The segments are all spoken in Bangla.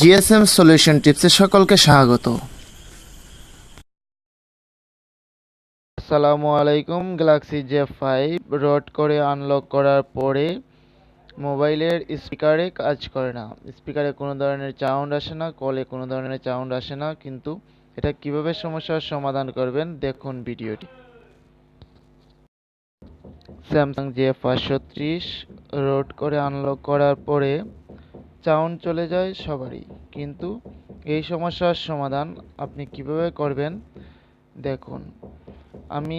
জিএসএম সলিউশন টিপসে সকলকে স্বাগত। আসসালামু আলাইকুম। গ্যালাক্সি J5 রোড করে আনলক করার পরে মোবাইলের স্পিকারে কাজ করে না, স্পিকারে কোনো ধরনের সাউন্ড আসে না, কলে কোনো ধরনের সাউন্ড আসে না। কিন্তু এটা কিভাবে সমস্যার সমাধান করবেন দেখুন ভিডিওটি। স্যামসাং J530 রোড করে আনলক করার পরে সাউন্ড চলে যায় সবারই, কিন্তু এই সমস্যার সমাধান আপনি কিভাবে করবেন দেখুন। আমি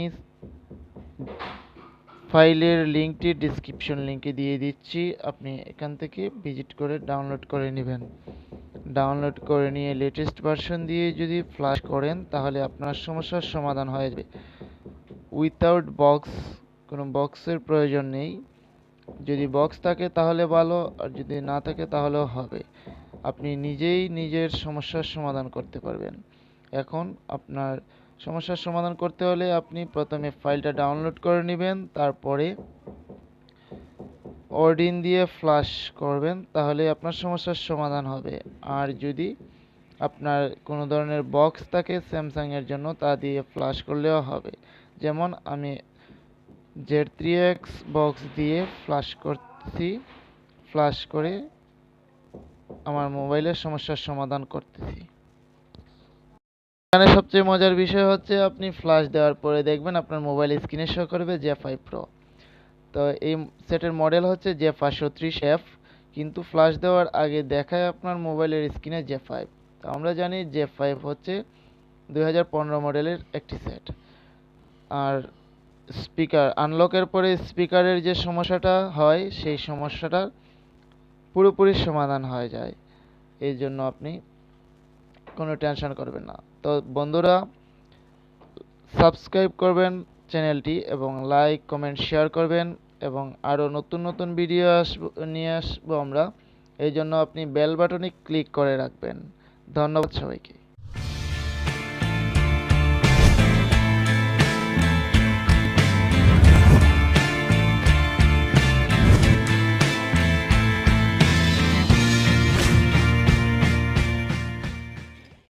ফাইলের লিঙ্কটি ডিসক্রিপশন লিঙ্কে দিয়ে দিচ্ছি, আপনি এখান থেকে ভিজিট করে ডাউনলোড করে নেবেন। ডাউনলোড করে নিয়ে লেটেস্ট ভার্সন দিয়ে যদি ফ্ল্যাশ করেন তাহলে আপনার সমস্যার সমাধান হয়ে যাবে। উইথাউট বক্স, কোনো বক্সের প্রয়োজন নেই। যদি বক্স থাকে তাহলে ভালো, আর যদি না থাকে তাহলেও হবে। আপনি নিজেই নিজের সমস্যার সমাধান করতে পারবেন। এখন আপনার সমস্যার সমাধান করতে হলে আপনি প্রথমে ফাইলটা ডাউনলোড করে নেবেন, তারপরে অডিন দিয়ে ফ্ল্যাশ করবেন, তাহলে আপনার সমস্যার সমাধান হবে। আর যদি আপনার কোনো ধরনের বক্স থাকে স্যামসাংয়ের জন্য, তা দিয়ে ফ্ল্যাশ করলেও হবে। যেমন আমি Z3X বক্স দিয়ে ফ্ল্যাশ করছি, ফ্ল্যাশ করে আমার মোবাইলের সমস্যার সমাধান করতেছি। এখানে সবচেয়ে মজার বিষয় হচ্ছে আপনি ফ্ল্যাশ দেওয়ার পরে দেখবেন আপনার মোবাইল স্ক্রিনে শো করবে J5 Pro। তো এই সেটের মডেল হচ্ছে J530F, কিন্তু ফ্ল্যাশ দেওয়ার আগে দেখায় আপনার মোবাইলের স্ক্রিনে J5। তো আমরা জানি J5 হচ্ছে 2015 মডেলের একটি সেট। আর স্পিকার আনলকের পরে স্পিকারের যে সমস্যাটা হয় সেই সমস্যাটা পুরোপুরি সমাধান হয়ে যায়। এই জন্য আপনি কোনো টেনশন করবেন না। তো বন্ধুরা, সাবস্ক্রাইব করবেন চ্যানেলটি এবং লাইক কমেন্ট শেয়ার করবেন, এবং আরও নতুন নতুন ভিডিও নিয়ে আসবো আমরা। এই জন্য আপনি বেল বাটনে ক্লিক করে রাখবেন। ধন্যবাদ সবাইকে।